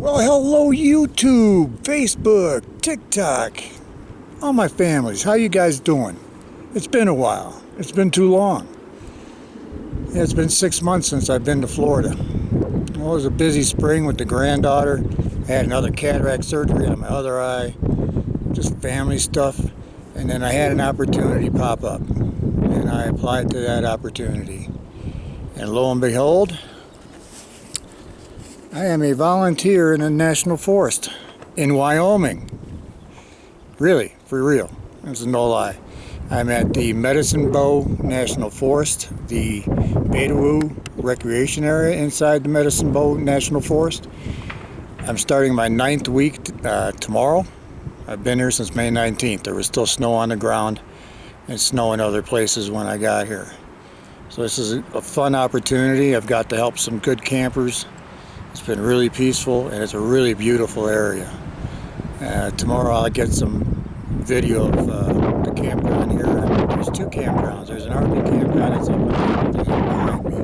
Well, hello YouTube, Facebook, TikTok, all my families. How you guys doing? It's been a while. It's been too long. Yeah, it's been 6 months since I've been to Florida. Well, it was a busy spring with the granddaughter. I had another cataract surgery on my other eye. Just family stuff. And then I had an opportunity pop up. And I applied to that opportunity. And lo and behold, I am a volunteer in a national forest in Wyoming. Really, for real. That's no lie. I'm at the Medicine Bow National Forest, the Vedauwoo Recreation area inside the Medicine Bow National Forest. I'm starting my 9th week tomorrow. I've been here since May 19th. There was still snow on the ground and snow in other places when I got here. So this is a fun opportunity. I've got to help some good campers. It's been really peaceful and it's a really beautiful area. Tomorrow I'll get some video of the campground here. There's 2 campgrounds. There's an RV campground that's up behind me,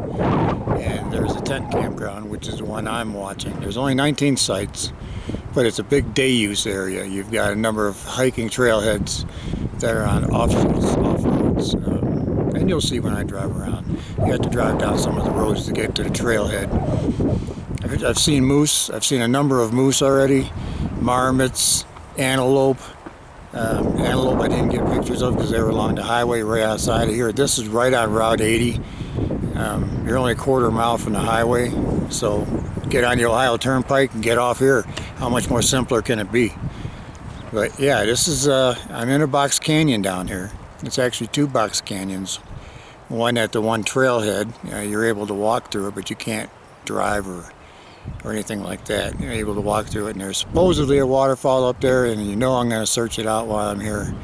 and there's a tent campground, which is the one I'm watching. There's only 19 sites, but it's a big day use area. You've got a number of hiking trailheads that are on offshoots, off-roads, and you'll see when I drive around. You have to drive down some of the roads to get to the trailhead. I've seen moose. I've seen a number of moose already, marmots, antelope. Antelope I didn't get pictures of because they were along the highway right outside of here. This is right on Route 80. You're only a quarter mile from the highway, so get on the Ohio Turnpike and get off here. How much more simpler can it be? But yeah, this is I'm in a box canyon down here. It's actually 2 box canyons. One at the one trailhead, you're able to walk through it, but you can't drive or anything like that. You're able to walk through it, and there's supposedly a waterfall up there, and you know I'm going to search it out while I'm here.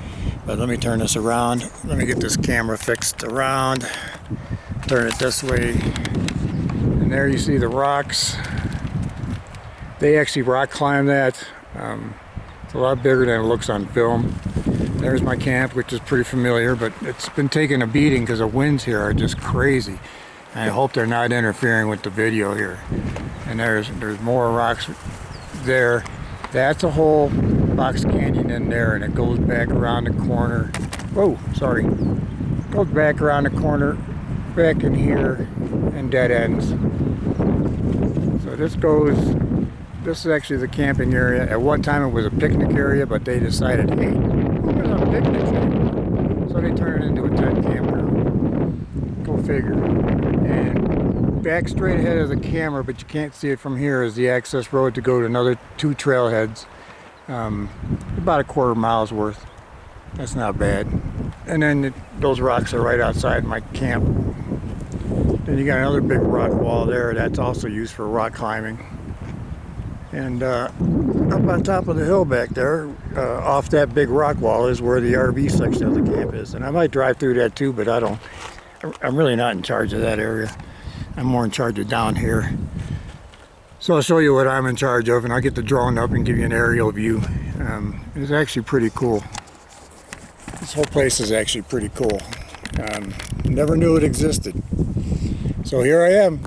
But let me turn this around. Let me get this camera fixed around. Turn it this way. And there you see the rocks. They actually rock climb that. It's a lot bigger than it looks on film. There's my camp, which is pretty familiar, but it's been taking a beating because the winds here are just crazy. I hope they're not interfering with the video here. And there's more rocks there. That's a whole box canyon in there, and it goes back around the corner. Whoa, sorry. Goes back around the corner, back in here, and dead ends. So this is actually the camping area. At one time it was a picnic area, but they decided, hey, who goes on picnics anymore? So they turned it into a tent campground. Go figure. And back straight ahead of the camera, but you can't see it from here, is the access road to go to another 2 trailheads. About a quarter mile's worth. That's not bad. And then those rocks are right outside my camp. Then you got another big rock wall there that's also used for rock climbing. And up on top of the hill back there, off that big rock wall, is where the RV section of the camp is. And I might drive through that too, but I'm really not in charge of that area. I'm more in charge of down here. So I'll show you what I'm in charge of, and I'll get the drone up and give you an aerial view. It's actually pretty cool. This whole place is actually pretty cool. Never knew it existed. So here I am.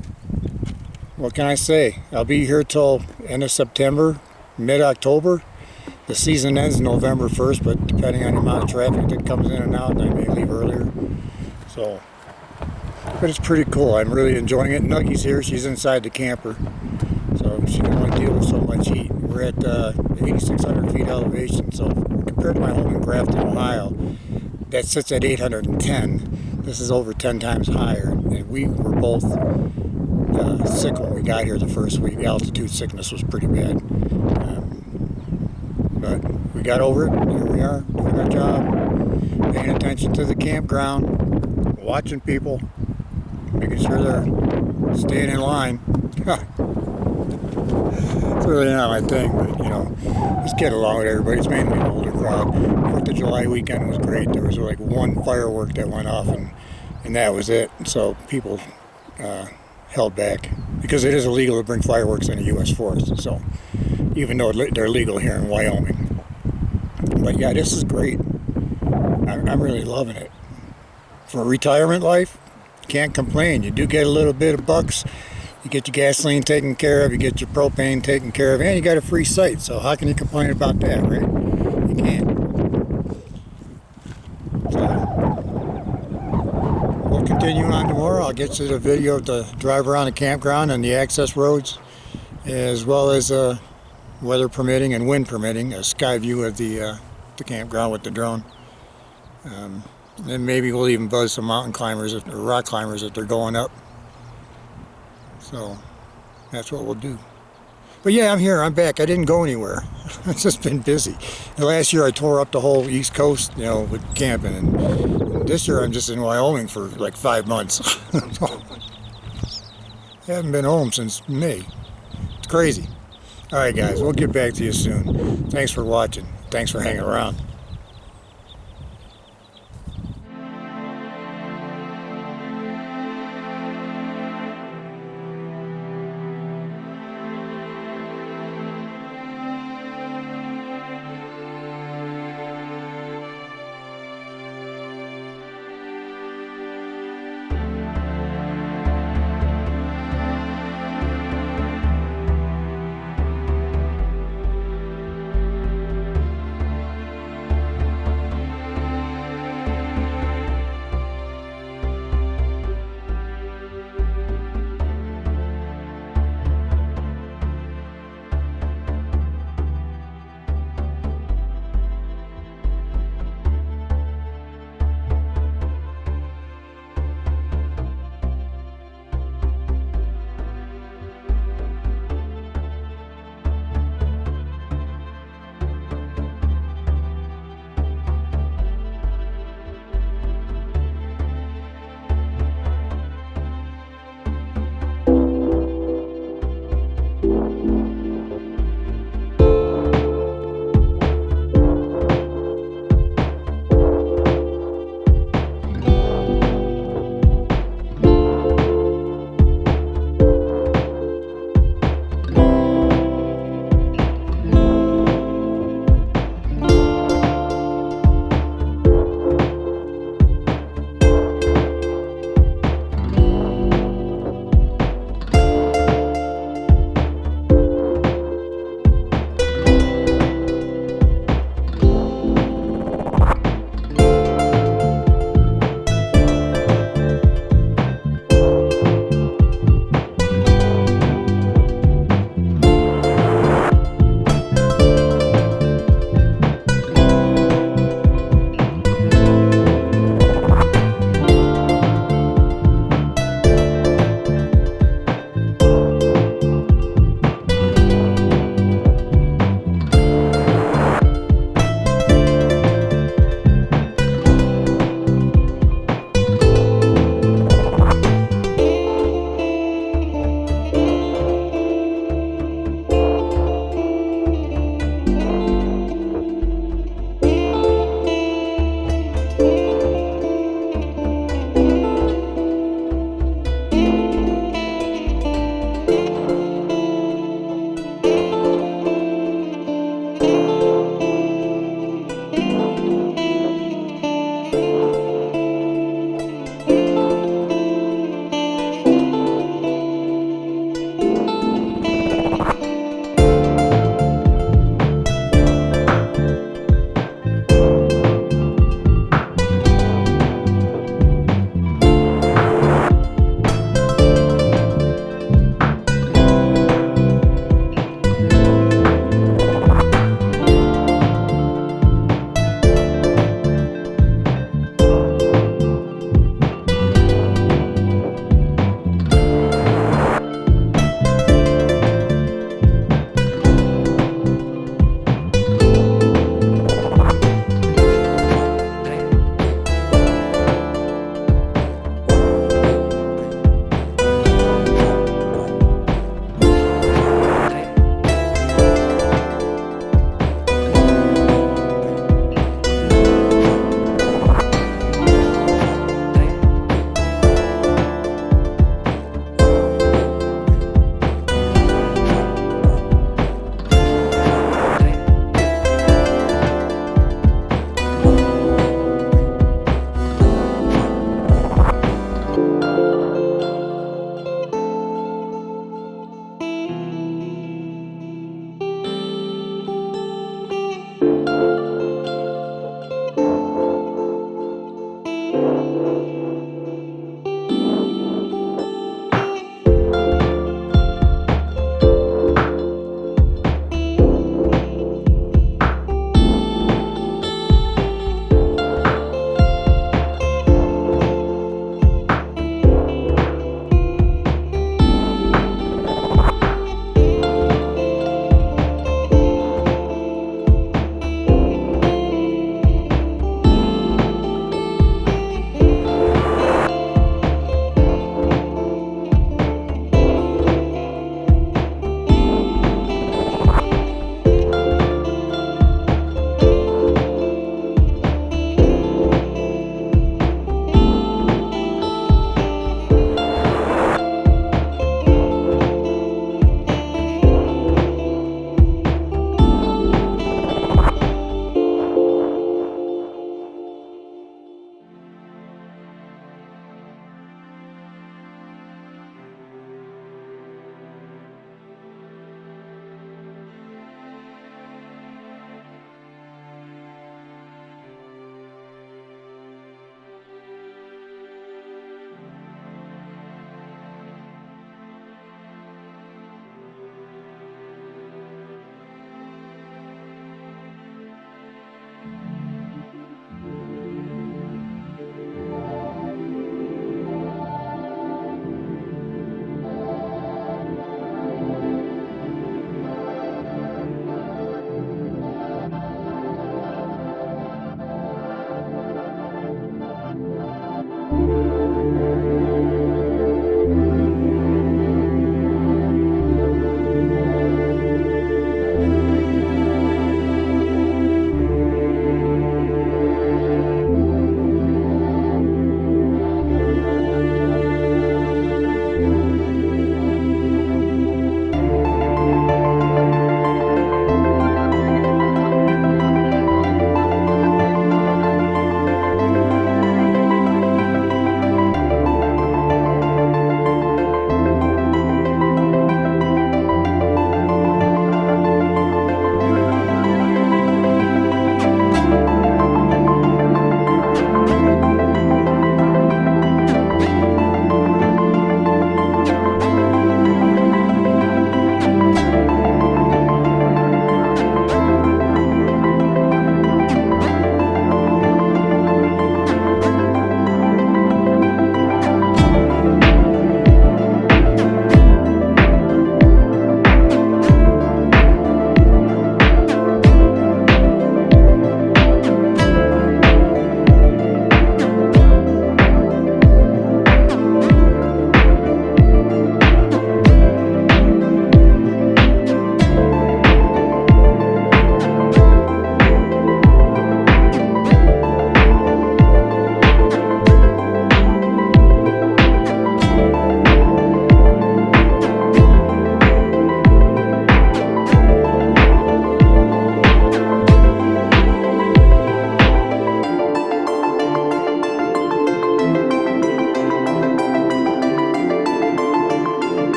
What can I say? I'll be here till end of September, mid-October. The season ends November 1st, but depending on the amount of traffic that comes in and out, I may leave earlier. So, but it's pretty cool. I'm really enjoying it. Nuggie's here. She's inside the camper, so she can only deal with so much heat. We're at 8,600 feet elevation, so compared to my home in Grafton, Ohio, that sits at 810. This is over 10 times higher, and we were both sick when we got here the first week. The altitude sickness was pretty bad, but we got over it. Here we are, doing our job, paying attention to the campground, watching people, making sure they're staying in line. It's really not my thing, but you know, just get along with everybody. It's mainly an older crowd. 4th of July weekend was great. There was like 1 firework that went off, and that was it. So people held back because it is illegal to bring fireworks in a U.S. forest. So even though they're legal here in Wyoming, but yeah, this is great. I'm really loving it. For retirement life, can't complain. You do get a little bit of bucks. You get your gasoline taken care of, you get your propane taken care of, and you got a free site. So how can you complain about that, right? You can't. So we'll continue on tomorrow. I'll get you the video of the drive around the campground and the access roads, as well as weather permitting and wind permitting, a sky view of the campground with the drone. Then maybe we'll even buzz some mountain climbers or rock climbers if they're going up. So that's what we'll do. But yeah, I'm here. I'm back. I didn't go anywhere. I've just been busy. The last year I tore up the whole East Coast, you know, with camping, and this year I'm just in Wyoming for like 5 months. I haven't been home since May. It's crazy. All right, guys, we'll get back to you soon. Thanks for watching. Thanks for hanging around.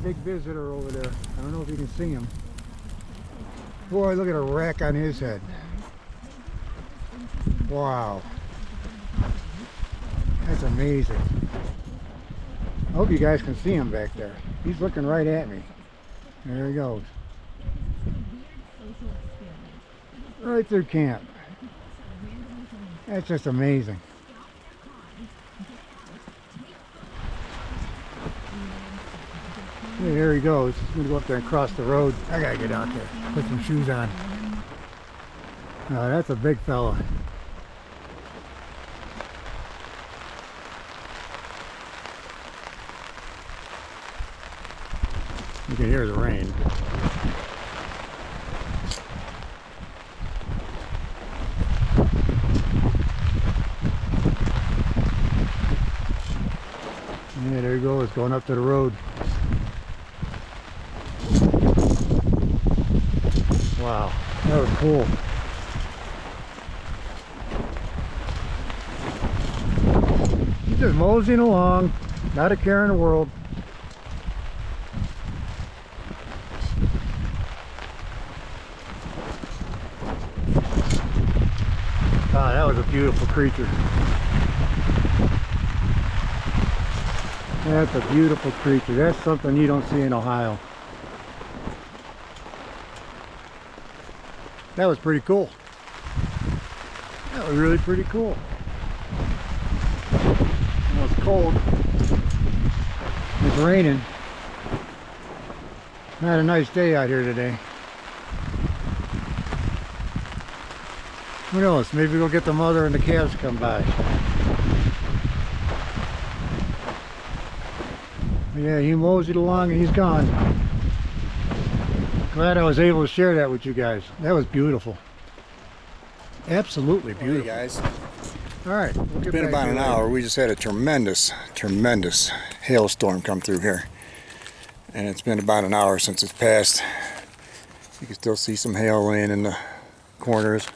big visitor over there. I don't know if you can see him. Boy, look at a rack on his head. Wow. That's amazing. I hope you guys can see him back there. He's looking right at me. There he goes. Right through camp. That's just amazing. Yeah, here he goes. He's gonna go up there and cross the road. I gotta get out there. Put some shoes on. Oh, that's a big fella. You can hear the rain. Yeah, there he goes, going up to the road. Wow, that was cool. He's just moseying along, not a care in the world. Ah, that was a beautiful creature. That's a beautiful creature. That's something you don't see in Ohio. That was pretty cool. That was really pretty cool. It was cold. It's raining. I had a nice day out here today. Who knows? Maybe we'll get the mother and the calves to come by. Yeah, he moseyed along and he's gone. Glad I was able to share that with you guys. That was beautiful. Absolutely beautiful. Hey guys. All right. We'll It's been about an hour. We just had a tremendous hailstorm come through here. And it's been about an hour since it's passed. You can still see some hail laying in the corners.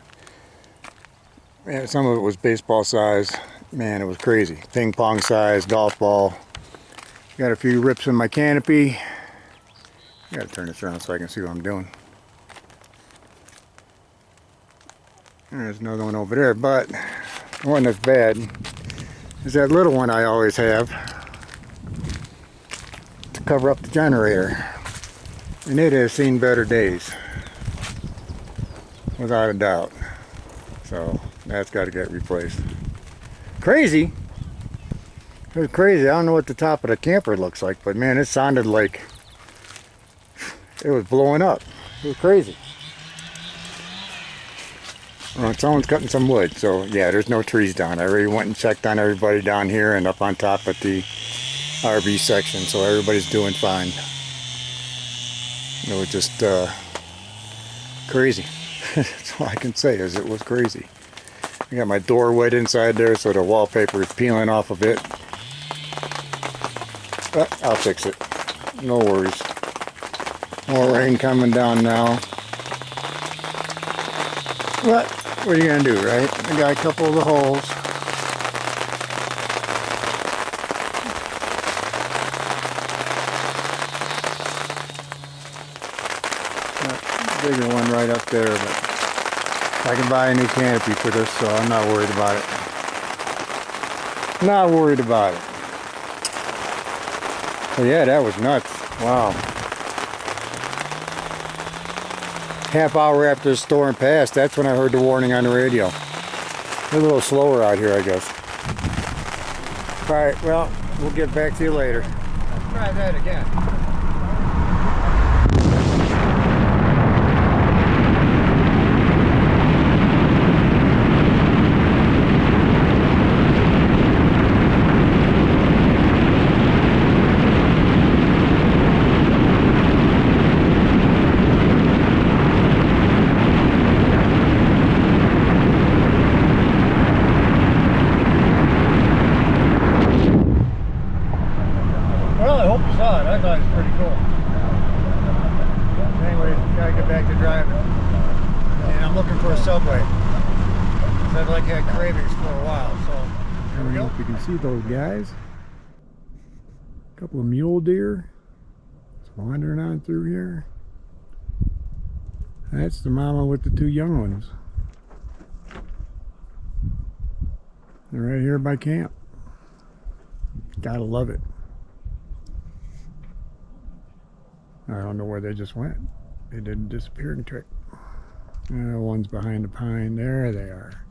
Man, some of it was baseball size. Man, it was crazy. Ping pong size, golf ball. Got a few rips in my canopy. I gotta turn this around so I can see what I'm doing. There's another one over there, but the one that's bad is that little one I always have to cover up the generator. And it has seen better days, without a doubt. So that's got to get replaced. Crazy. It was crazy. I don't know what the top of the camper looks like, but man, it sounded like it was blowing up. It was crazy. Well, someone's cutting some wood, so yeah, there's no trees down. I already went and checked on everybody down here and up on top at the RV section, so everybody's doing fine. It was just crazy. That's all I can say is it was crazy. I got my door wet inside there, so the wallpaper is peeling off a bit. But I'll fix it. No worries. More rain coming down now. But what are you gonna do, right? I got a couple of the holes. Bigger one right up there, but I can buy a new canopy for this, so I'm not worried about it. Not worried about it. But yeah, that was nuts. Wow. Half hour after the storm passed, that's when I heard the warning on the radio. They're a little slower out here, I guess. Alright, well, we'll get back to you later. Let's try that again. I thought it was pretty cool. Anyway, gotta get back to driving. And I'm looking for a Subway. I've like had cravings for a while, so here we go. If you can see those guys. A couple of mule deer. wandering on through here. That's the mama with the 2 young ones. They're right here by camp. Gotta love it. I don't know where they just went. They did a disappearing trick. One's behind the pine. There they are.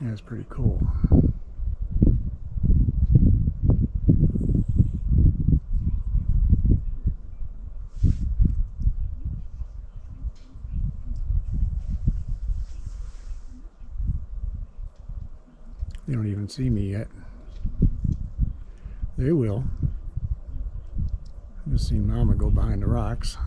That's pretty cool. They don't even see me yet. They will. I just seen Mama go behind the rocks.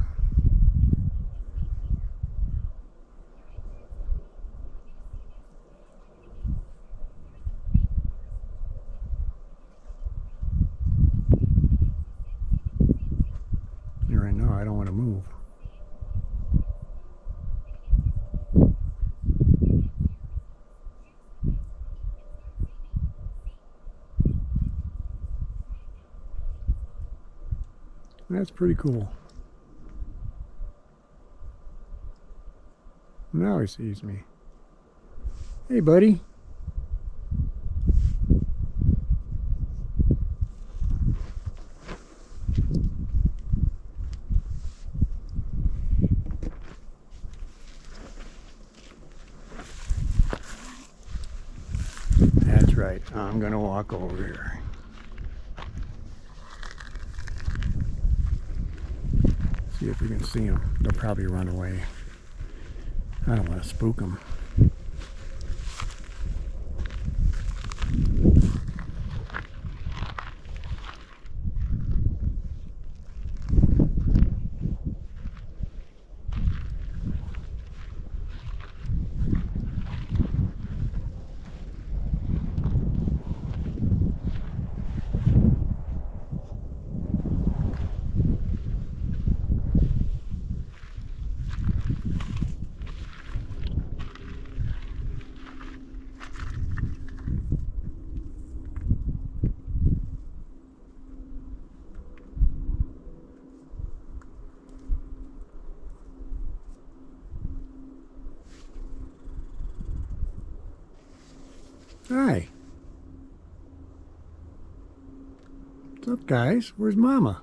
And right now I don't want to move. That's pretty cool. Now he sees me. Hey, buddy. That's right. I'm gonna walk over here. See if we can see them. They'll probably run away. I don't want to spook them. Hi. What's up, guys? Where's Mama?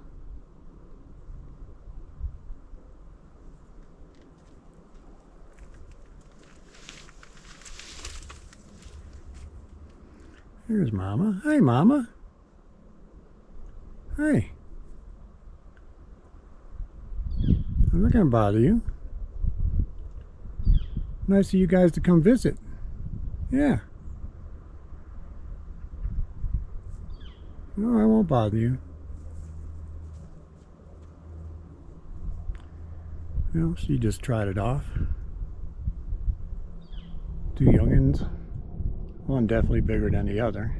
Here's Mama. Hi, Mama. Hi. I'm not gonna bother you. Nice of you guys to come visit. Yeah. No, I won't bother you. Well, she just tried it off. 2 youngins. One definitely bigger than the other.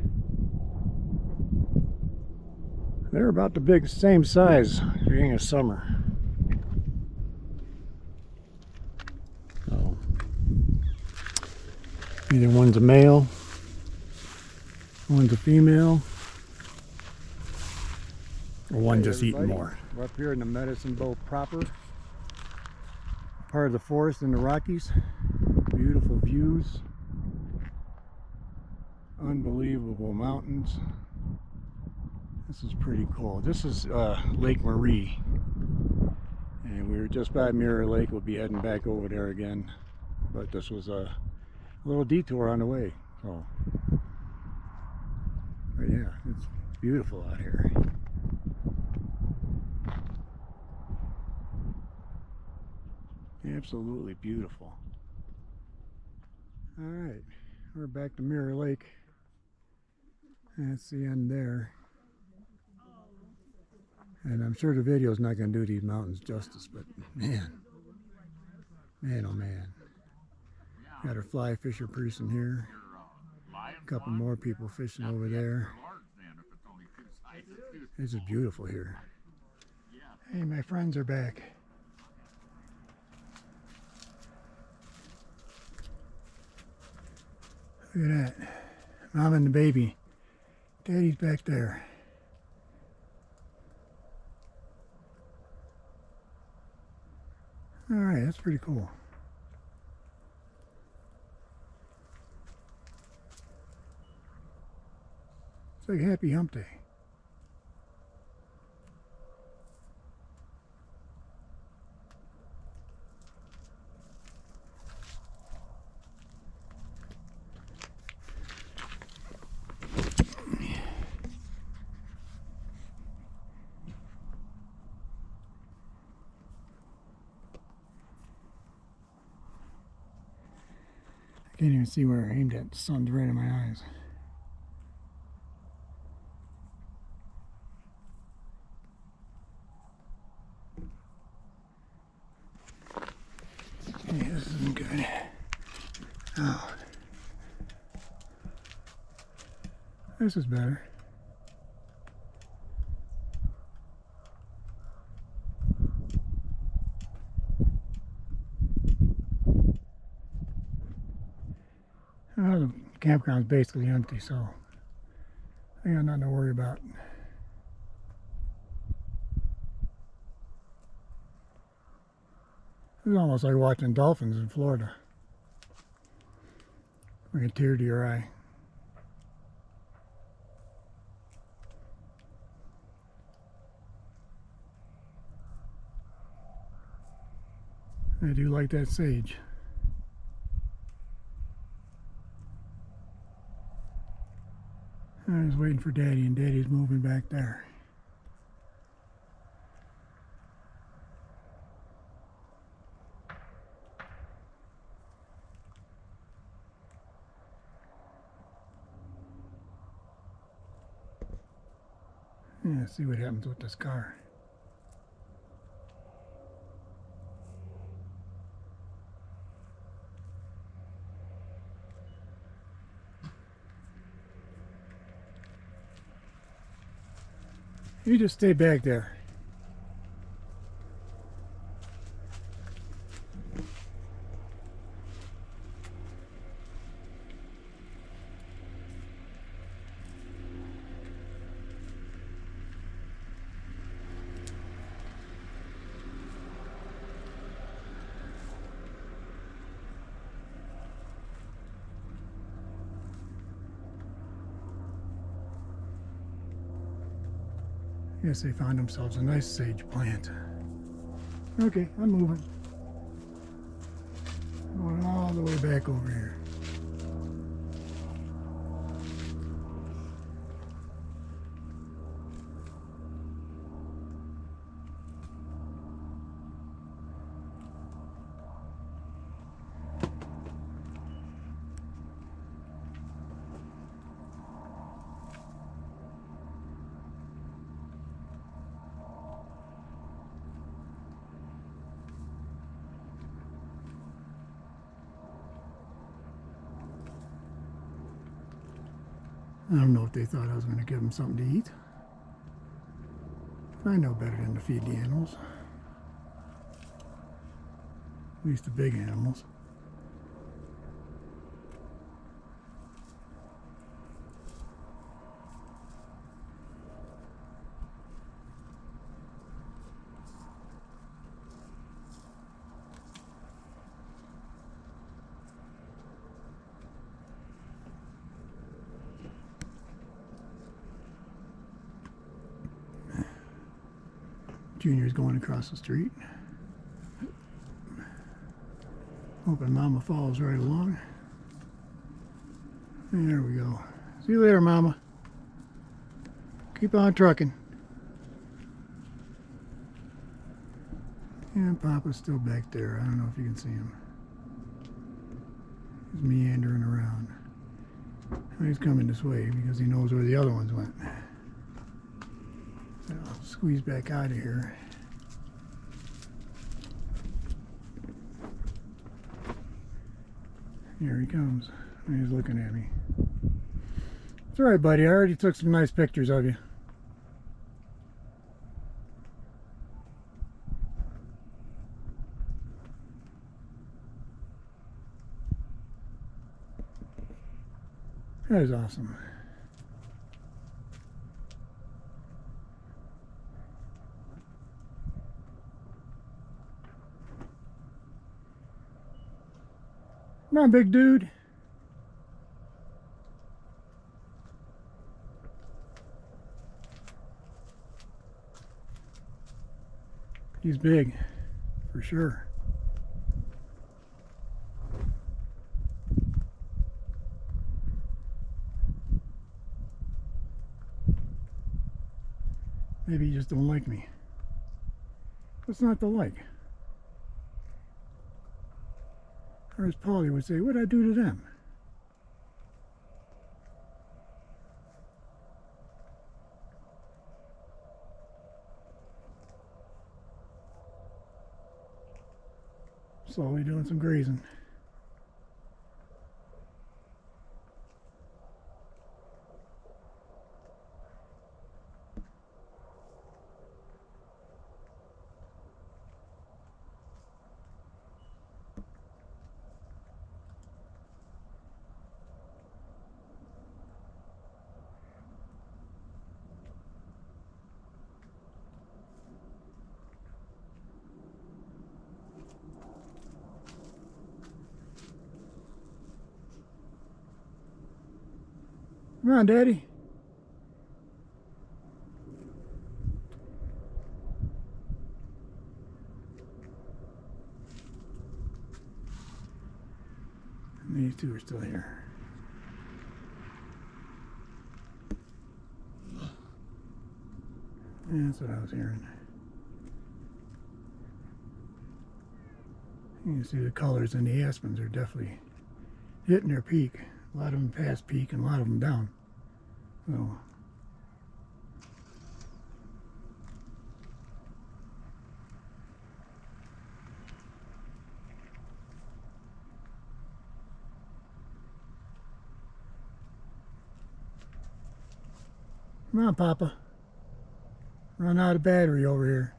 They're about the same size beginning of summer. So, either one's a male, one's a female, or one just eating more. We're up here in the Medicine Bow proper, part of the forest in the Rockies. Beautiful views, unbelievable mountains. This is pretty cool. This is Lake Marie, and we were just by Mirror Lake. We'll be heading back over there again, but this was a little detour on the way. So, but yeah, it's beautiful out here. Absolutely beautiful. All right, we're back to Mirror Lake. That's the end there. And I'm sure the video is not going to do these mountains justice, but man, oh man. Got our fly fisher person here. A couple more people fishing over there. This is beautiful here. Hey, my friends are back. Look at that. Mom and the baby. Daddy's back there. Alright, that's pretty cool. It's like Happy Hump Day. I can't even see where I aimed at. The sun's right in my eyes. Yeah, this isn't good. Oh. This is better. Well, the campground's basically empty, so I got nothing to worry about. It's almost like watching dolphins in Florida. Bring a tear to your eye. I do like that sage. I was waiting for Daddy, and Daddy's moving back there. Yeah, see what happens with this car. You just stay back there. Yes, they found themselves a nice sage plant. Okay, I'm moving. Going all the way back over here. I don't know if they thought I was going to give them something to eat. I know better than to feed the animals. At least the big animals. Junior's going across the street. Hoping Mama follows right along. There we go. See you later, Mama. Keep on trucking. And Papa's still back there. I don't know if you can see him. He's meandering around. He's coming this way because he knows where the other ones went. So I'll squeeze back out of here. Here he comes. He's looking at me. It's alright, buddy. I already took some nice pictures of you. That is awesome. Come on, big dude. He's big, for sure. Maybe he just don't like me. What's not to like? Or as Paulie would say, what'd I do to them? Slowly doing some grazing. Come on, Daddy. And these two are still here. Yeah, that's what I was hearing. You can see the colors in the aspens are definitely hitting their peak. A lot of them past peak and a lot of them down. So, come on, Papa. Run out of battery over here.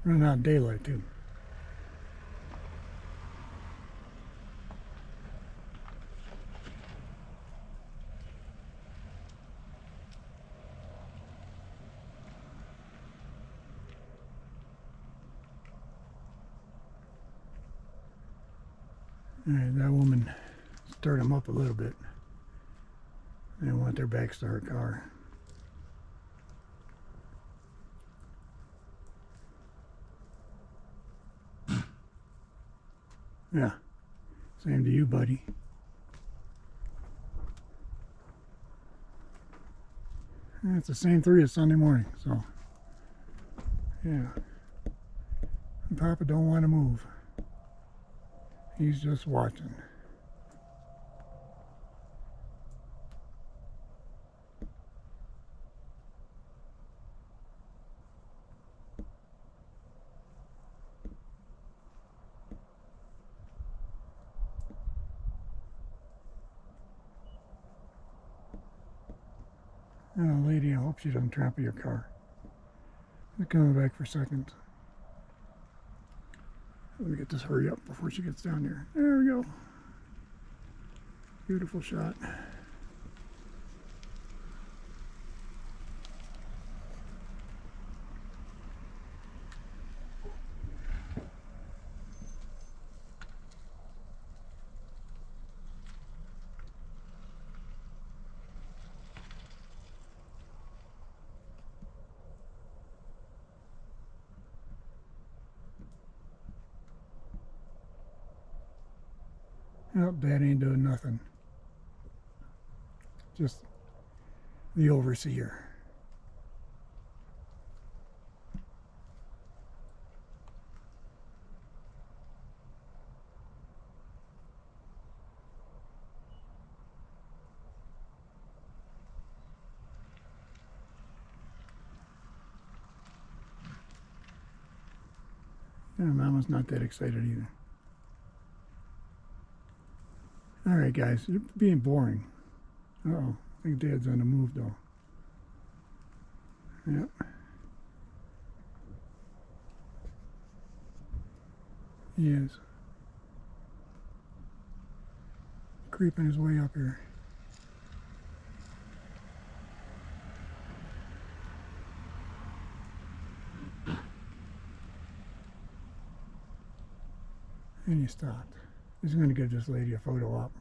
Run out of daylight, too. Alright, that woman stirred them up a little bit. They want their backs to her car. Yeah, same to you, buddy. And it's the same three as Sunday morning, so yeah. And Papa don't want to move. He's just watching. Oh, lady, I hope she doesn't trample your car. I'm coming back for a second. Let me get this hurry up before she gets down there. There we go. Beautiful shot. Nope, Dad ain't doing nothing. Just the overseer. And Mama's not that excited either. Alright guys, you're being boring. Uh-oh, I think Dad's on the move though. Yep. He is. Creeping his way up here. And he stopped. He's going to give this lady a photo op.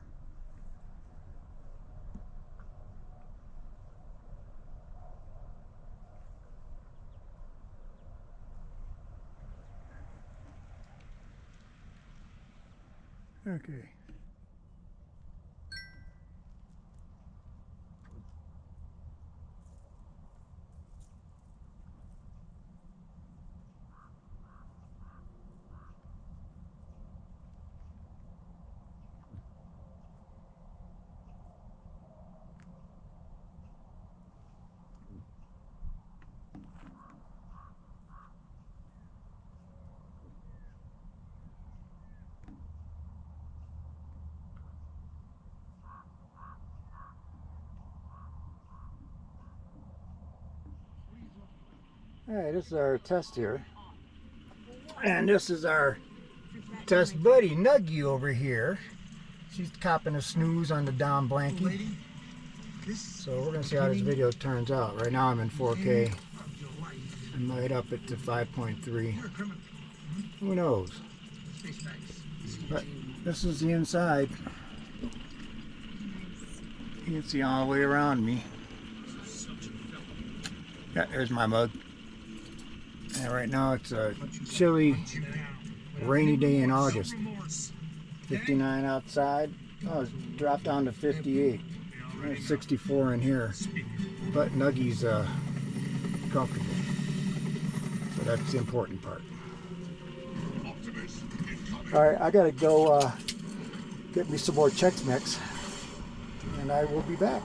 Okay. Alright, this is our test here. And this is our test buddy, Nuggie, over here. She's copping a snooze on the down blankie. So we're going to see how this video turns out. Right now I'm in 4K. I might up it to 5.3. Who knows? But this is the inside. You can see all the way around me. Yeah, there's my mug. And right now it's a chilly, rainy day in August. 59 outside. Oh, it's dropped down to 58. It's 64 in here. But Nuggie's comfortable. So that's the important part. Alright, I gotta go get me some more Chex Mix. And I will be back.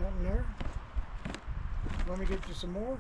Nothing there? Let me get you some more.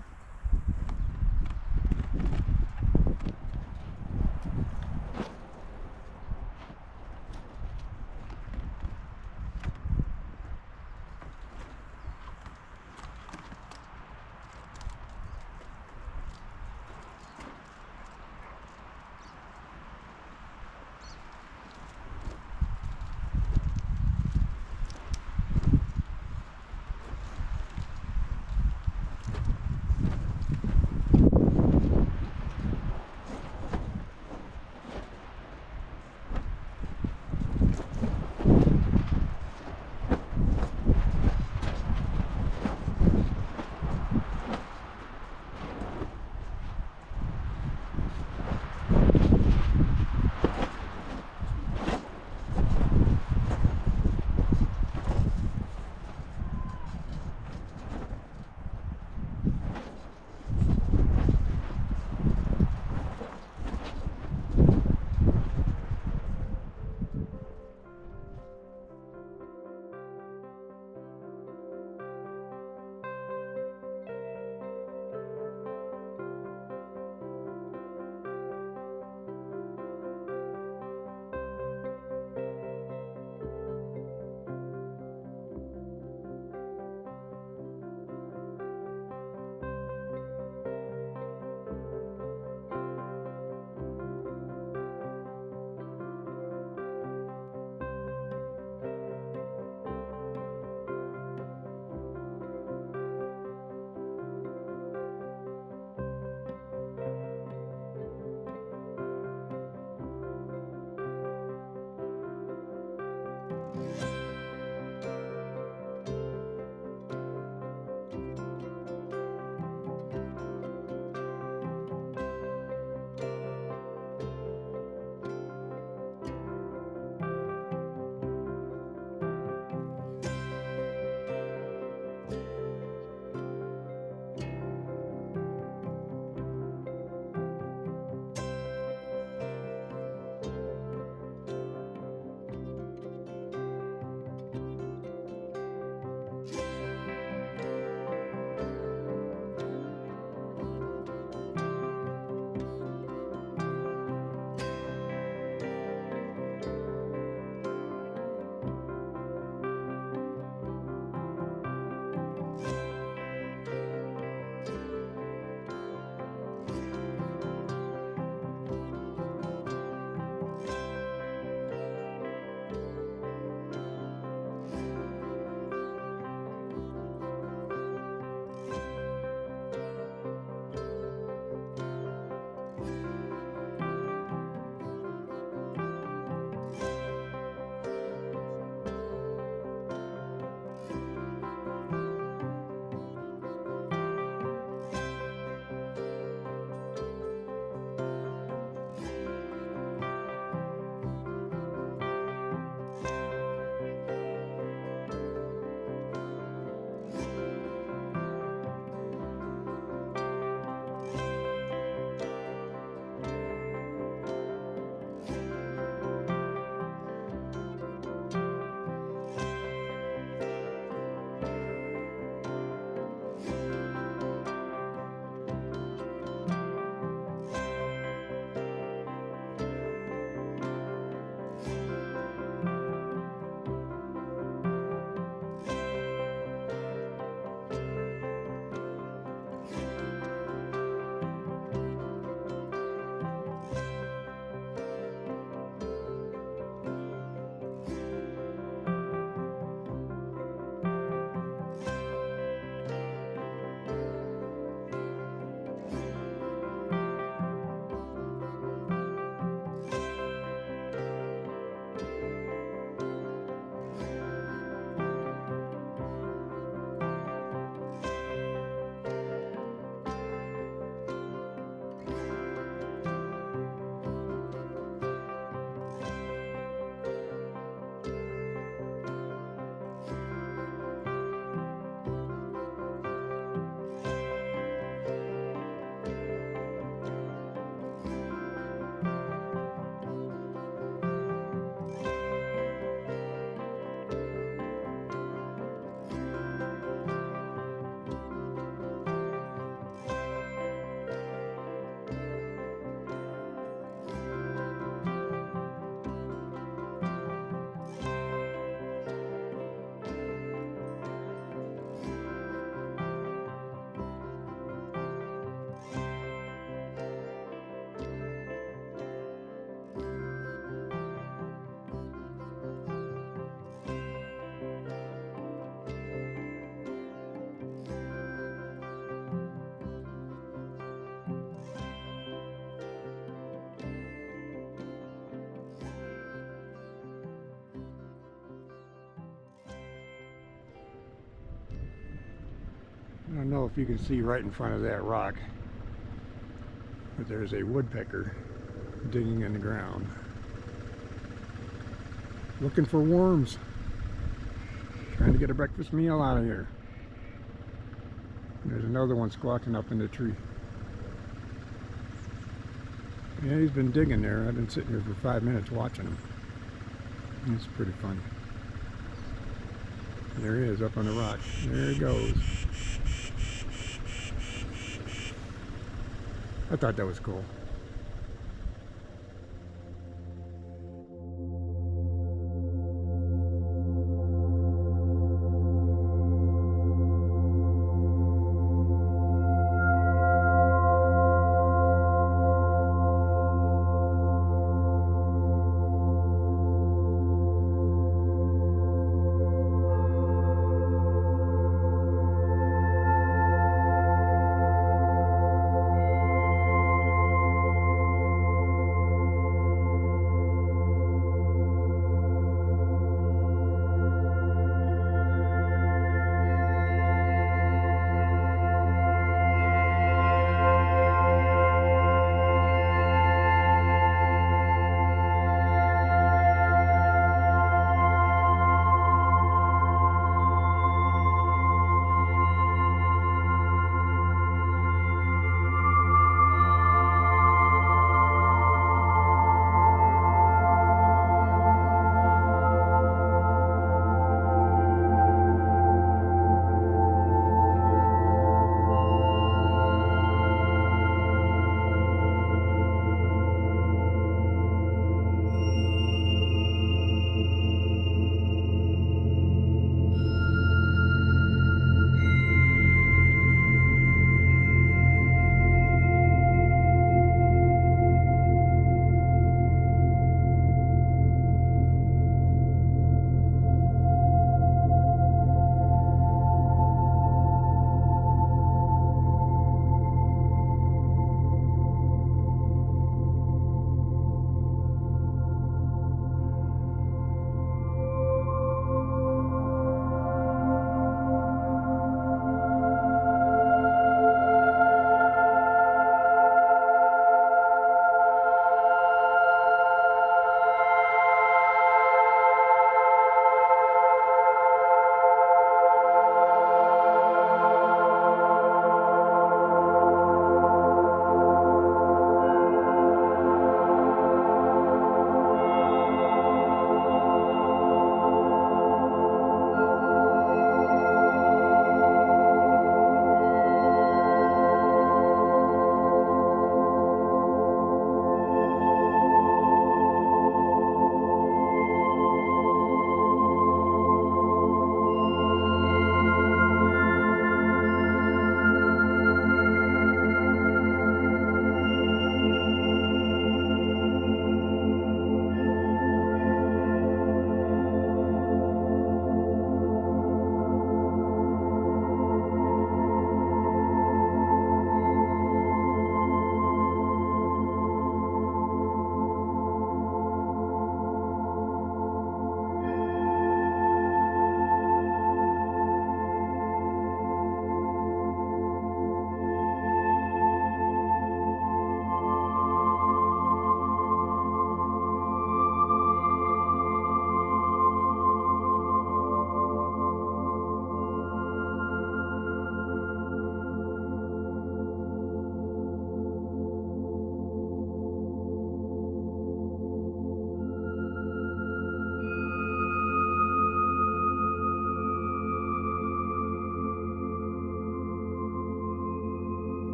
I don't know if you can see right in front of that rock, but there's a woodpecker digging in the ground, looking for worms, trying to get a breakfast meal out of here. And there's another one squawking up in the tree. Yeah, he's been digging there. I've been sitting here for 5 minutes watching him. It's pretty funny. There he is up on the rock. There he goes. I thought that was cool.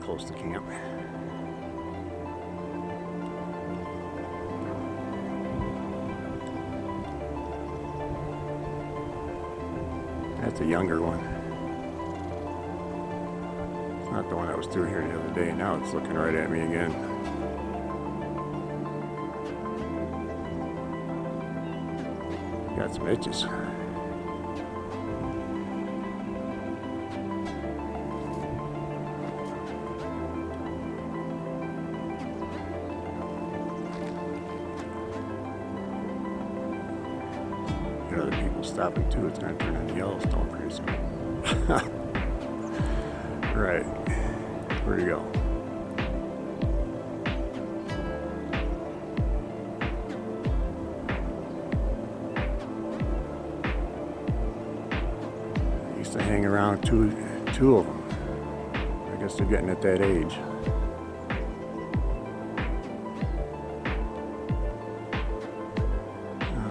close to camp. That's a younger one. It's not the one that was through here the other day. Now it's looking right at me again. Got some itches. Got other people stopping too. It's going to turn into Yellowstone pretty soon. Right. Where'd he go? I used to hang around two of them. I guess they're getting at that age.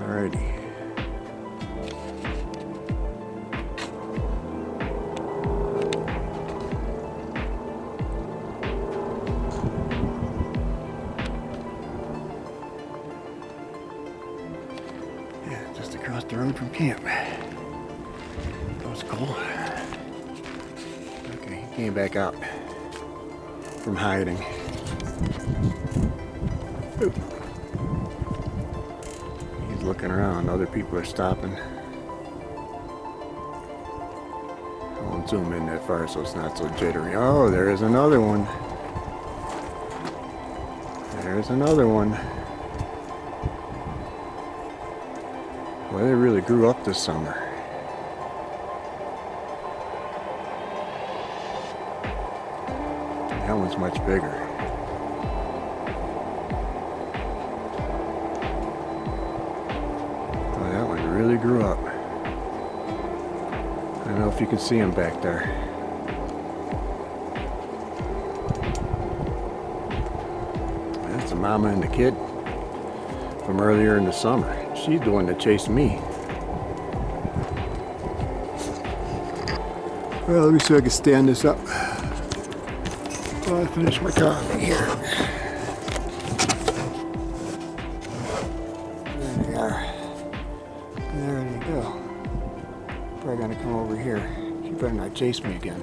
Alrighty. Just across the road from camp. That was cool. Okay, he came back out from hiding. Oop. He's looking around. Other people are stopping. I won't zoom in that far so it's not so jittery. Oh, there's another one. There's another one. Well, they really grew up this summer. That one's much bigger. Oh, that one really grew up. I don't know if you can see him back there. That's the mama and the kid from earlier in the summer. She's the one that chased me. Well, let me see if I can stand this up while I finish my coffee here. There they are. There they go. Probably gonna come over here. She better not chase me again.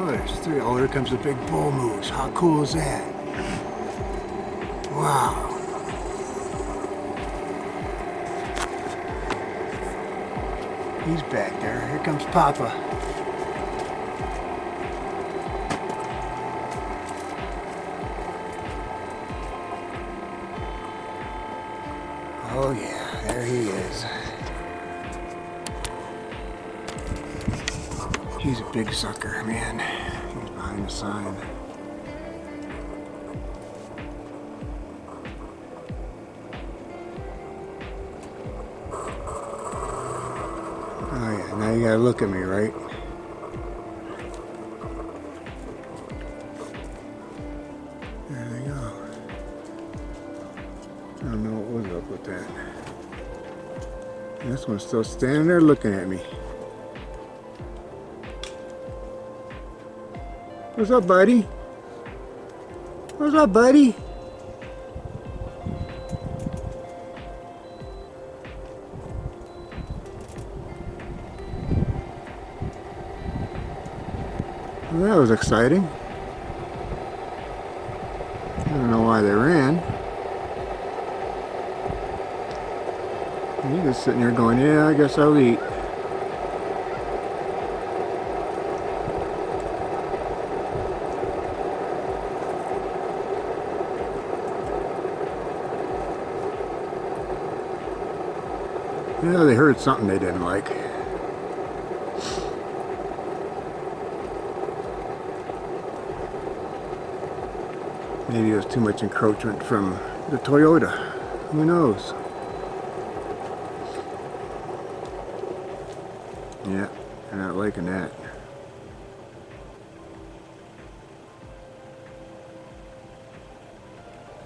Oh, there's three. Oh, here comes the big bull moose. How cool is that? Wow. He's back there. Here comes Papa. Oh yeah, there he is. He's a big sucker, man. He's behind the sign. Oh yeah, now you gotta look at me, right? There they go. I don't know what was up with that. This one's still standing there looking at me. What's up, buddy? What's up, buddy? Well, that was exciting. I don't know why they ran. He's just sitting there going, yeah, I guess I'll eat. Yeah, they heard something they didn't like. Maybe it was too much encroachment from the Toyota. Who knows? Yeah, they're not liking that.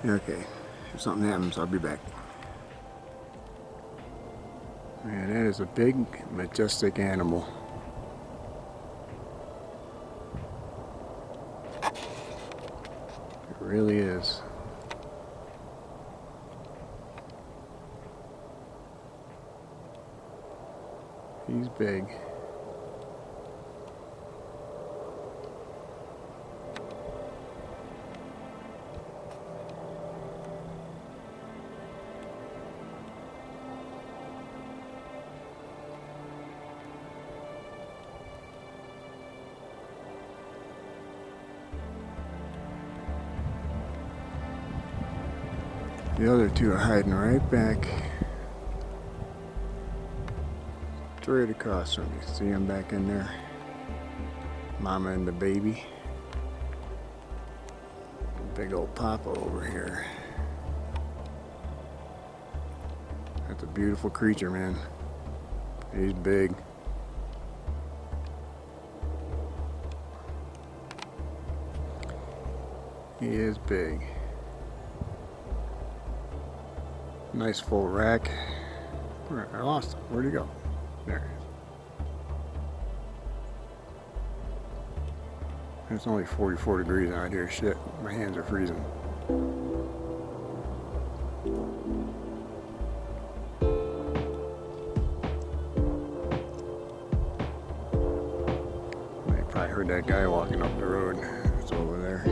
Okay, if something happens, I'll be back. Man, that is a big, majestic animal. It really is. He's big. The other two are hiding right back, straight across from me. See them back in there? Mama and the baby. Big old papa over here. That's a beautiful creature, man. He's big. He is big. Nice full rack. I lost him. Where'd he go? There he is. It's only 44 degrees out here. Shit, my hands are freezing. They probably heard that guy walking up the road. It's over there.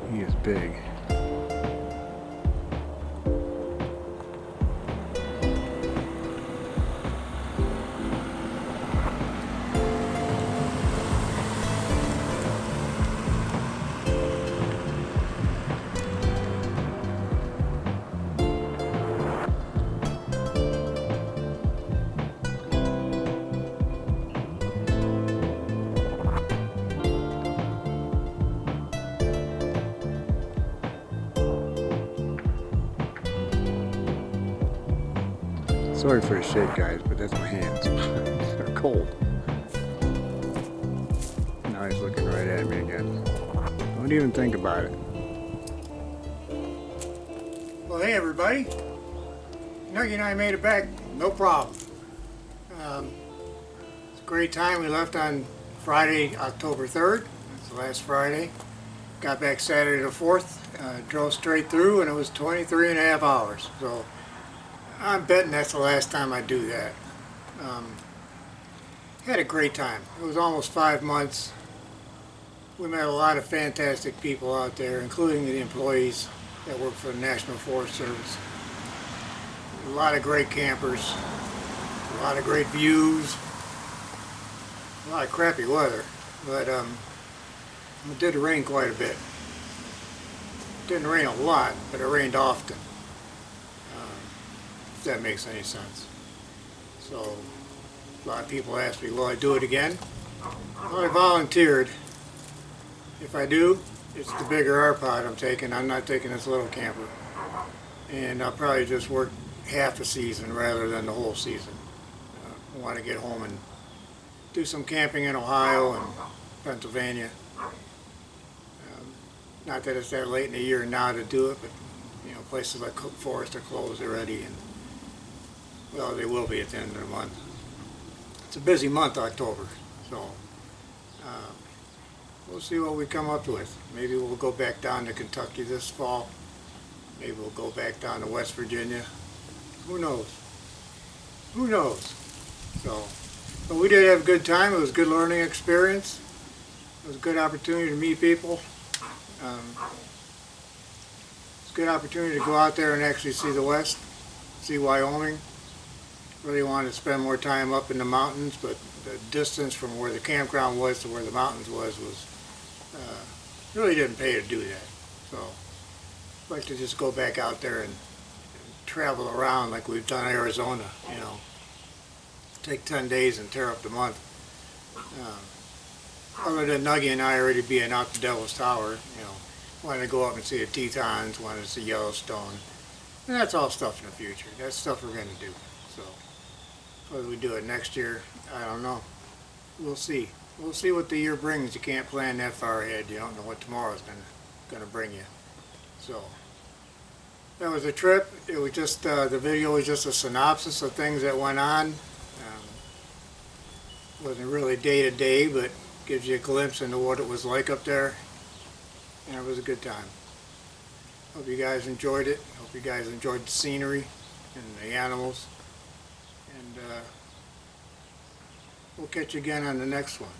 He is big. Sorry for the shake, guys, but that's my hands. They're cold. Now he's looking right at me again. Don't even think about it. Well, hey everybody. Nuggy and I made it back, no problem. It's a great time. We left on Friday, October 3rd. That's the last Friday. Got back Saturday the 4th. Drove straight through, and it was 23 and a half hours. So I'm betting that's the last time I do that. Had a great time. It was almost 5 months. We met a lot of fantastic people out there, including the employees that work for the National Forest Service. A lot of great campers, a lot of great views, a lot of crappy weather, but it did rain quite a bit. It didn't rain a lot, but it rained often. If that makes any sense. So a lot of people ask me, will I do it again? Well, I volunteered. If I do, it's the bigger R-Pod I'm taking. I'm not taking this little camper. And I'll probably just work half a season rather than the whole season. I want to get home and do some camping in Ohio and Pennsylvania. Not that it's that late in the year now to do it, but you know, places like Cook Forest are closed already, and well, they will be at the end of the month. It's a busy month, October, so we'll see what we come up with. Maybe we'll go back down to Kentucky this fall. Maybe we'll go back down to West Virginia. Who knows? Who knows? So, but we did have a good time. It was a good learning experience. It was a good opportunity to meet people. It's a good opportunity to go out there and actually see the West, see Wyoming. Really wanted to spend more time up in the mountains, but the distance from where the campground was to where the mountains was really didn't pay to do that. So I'd like to just go back out there and travel around like we've done Arizona, you know. Take 10 days and tear up the month. Other than Nuggy and I already being out to Devil's Tower, you know, wanted to go up and see the Tetons, wanted to see Yellowstone. And that's all stuff in the future. That's stuff we're going to do. So whether we do it next year, I don't know. We'll see. We'll see what the year brings. You can't plan that far ahead. You don't know what tomorrow's going to bring you. So that was a trip. It was just the video was just a synopsis of things that went on. Wasn't really day to day, but gives you a glimpse into what it was like up there. And it was a good time. Hope you guys enjoyed it. Hope you guys enjoyed the scenery and the animals. And we'll catch you again on the next one.